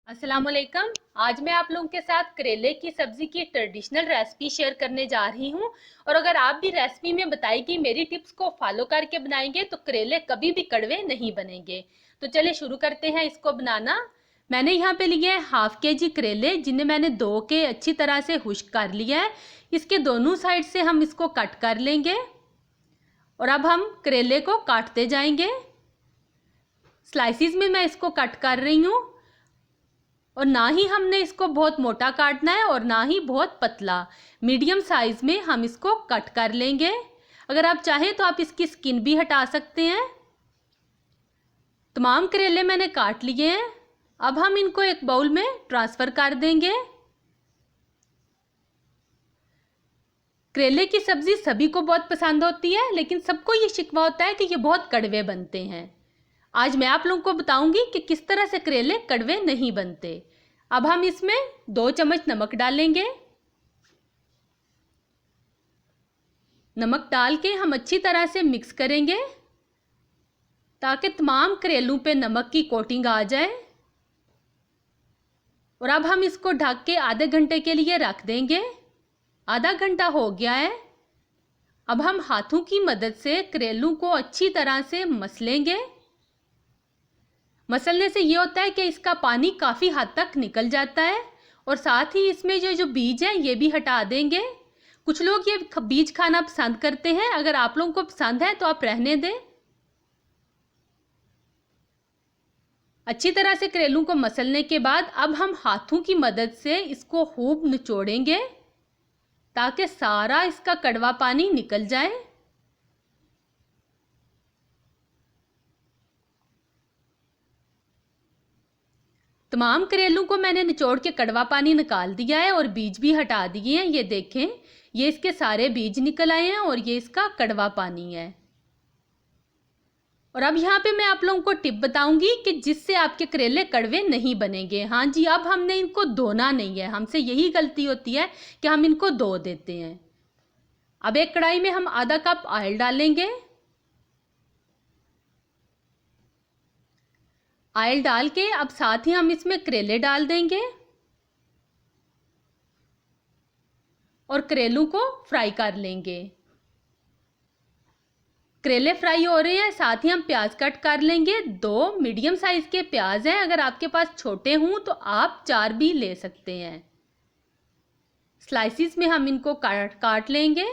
अस्सलामुअलैकुम। आज मैं आप लोगों के साथ करेले की सब्जी की ट्रेडिशनल रेसिपी शेयर करने जा रही हूं। और अगर आप भी रेसिपी में बताई गई मेरी टिप्स को फॉलो करके बनाएंगे तो करेले कभी भी कड़वे नहीं बनेंगे। तो चलिए शुरू करते हैं इसको बनाना। मैंने यहाँ पे लिए हैं हाफ केजी करेले, जिन्हें मैंने धो के अच्छी तरह से खुश्क कर लिया है। इसके दोनों साइड से हम इसको कट कर लेंगे और अब हम करेले को काटते जाएंगे। स्लाइसिस में मैं इसको कट कर रही हूँ और ना ही हमने इसको बहुत मोटा काटना है और ना ही बहुत पतला। मीडियम साइज में हम इसको कट कर लेंगे। अगर आप चाहें तो आप इसकी स्किन भी हटा सकते हैं। तमाम करेले मैंने काट लिए हैं। अब हम इनको एक बाउल में ट्रांसफर कर देंगे। करेले की सब्जी सभी को बहुत पसंद होती है, लेकिन सबको ये शिकवा होता है कि ये बहुत कड़वे बनते हैं। आज मैं आप लोगों को बताऊंगी कि किस तरह से करेले कड़वे नहीं बनते। अब हम इसमें 2 चम्मच नमक डालेंगे। नमक डाल के हम अच्छी तरह से मिक्स करेंगे ताकि तमाम करेलों पे नमक की कोटिंग आ जाए। और अब हम इसको ढक के आधे घंटे के लिए रख देंगे। आधा घंटा हो गया है। अब हम हाथों की मदद से करेलों को अच्छी तरह से मसलेंगे। मसलने से ये होता है कि इसका पानी काफ़ी हद तक निकल जाता है और साथ ही इसमें जो बीज है ये भी हटा देंगे। कुछ लोग ये बीज खाना पसंद करते हैं। अगर आप लोगों को पसंद है तो आप रहने दें। अच्छी तरह से करेलों को मसलने के बाद अब हम हाथों की मदद से इसको खूब निचोड़ेंगे ताकि सारा इसका कड़वा पानी निकल जाए। तमाम करेलों को मैंने निचोड़ के कड़वा पानी निकाल दिया है और बीज भी हटा दिए हैं। ये देखें, ये इसके सारे बीज निकल आए हैं और ये इसका कड़वा पानी है। और अब यहाँ पे मैं आप लोगों को टिप बताऊंगी कि जिससे आपके करेले कड़वे नहीं बनेंगे। हाँ जी, अब हमने इनको धोना नहीं है। हमसे यही गलती होती है कि हम इनको धो देते हैं। अब एक कढ़ाई में हम आधा कप ऑयल डालेंगे। ऑयल डाल के अब साथ ही हम इसमें करेले डाल देंगे और करेलों को फ्राई कर लेंगे। करेले फ्राई हो रहे हैं, साथ ही हम प्याज कट कर लेंगे। 2 मीडियम साइज के प्याज हैं। अगर आपके पास छोटे हों तो आप 4 भी ले सकते हैं। स्लाइसिस में हम इनको काट लेंगे।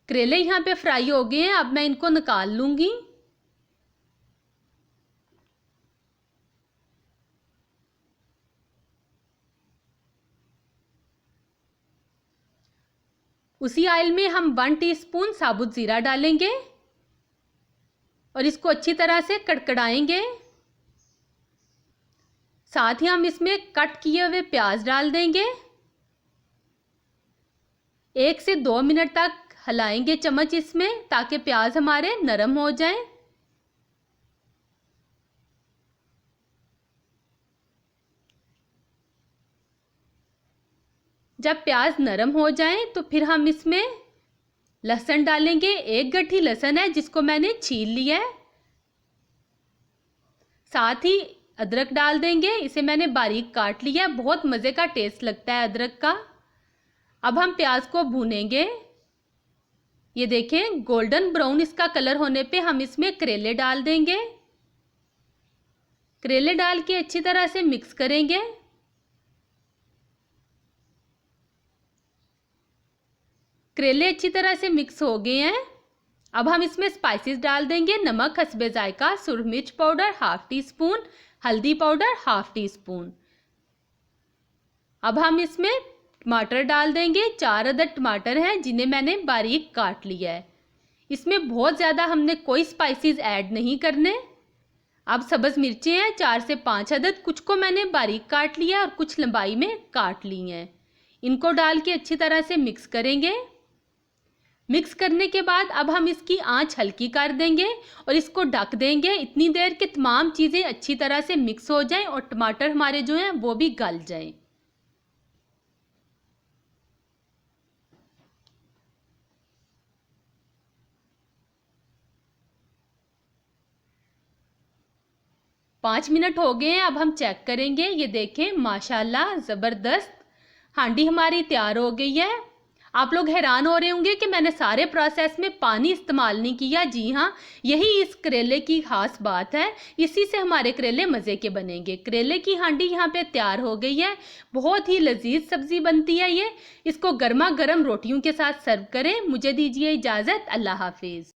करेले यहाँ पे फ्राई हो गए हैं। अब मैं इनको निकाल लूंगी। उसी ऑयल में हम 1 टीस्पून साबुत जीरा डालेंगे और इसको अच्छी तरह से कड़कड़ाएंगे। साथ ही हम इसमें कट किए हुए प्याज डाल देंगे। 1 से 2 मिनट तक हिलाएंगे चम्मच इसमें ताकि प्याज हमारे नरम हो जाएं। जब प्याज नरम हो जाएं तो फिर हम इसमें लहसुन डालेंगे। 1 गट्ठी लहसुन है जिसको मैंने छील लिया है। साथ ही अदरक डाल देंगे। इसे मैंने बारीक काट लिया है। बहुत मज़े का टेस्ट लगता है अदरक का। अब हम प्याज को भूनेंगे। ये देखें, गोल्डन ब्राउन इसका कलर होने पे हम इसमें करेले डाल देंगे। करेले डाल के अच्छी तरह से मिक्स करेंगे। करेले अच्छी तरह से मिक्स हो गए हैं। अब हम इसमें स्पाइसेस डाल देंगे। नमक हस्बे जायका, सुरख मिर्च पाउडर 1/2 टीस्पून, हल्दी पाउडर 1/2 टीस्पून। अब हम इसमें टमाटर डाल देंगे। 4 अदद टमाटर हैं जिन्हें मैंने बारीक काट लिया है। इसमें बहुत ज़्यादा हमने कोई स्पाइसेस ऐड नहीं करने। अब सब्ज़ मिर्चें हैं 4 से 5 अदद, कुछ को मैंने बारीक काट लिया और कुछ लंबाई में काट ली हैं। इनको डाल के अच्छी तरह से मिक्स करेंगे। मिक्स करने के बाद अब हम इसकी आंच हल्की कर देंगे और इसको ढक देंगे इतनी देर कि तमाम चीज़ें अच्छी तरह से मिक्स हो जाएं और टमाटर हमारे जो हैं वो भी गल जाएं। 5 मिनट हो गए हैं, अब हम चेक करेंगे। ये देखें माशाल्लाह ज़बरदस्त हांडी हमारी तैयार हो गई है। आप लोग हैरान हो रहे होंगे कि मैंने सारे प्रोसेस में पानी इस्तेमाल नहीं किया। जी हाँ, यही इस करेले की खास बात है, इसी से हमारे करेले मज़े के बनेंगे। करेले की हांडी यहाँ पे तैयार हो गई है। बहुत ही लजीज सब्जी बनती है ये। इसको गर्मा गर्म रोटियों के साथ सर्व करें। मुझे दीजिए इजाज़त। अल्लाह हाफिज़।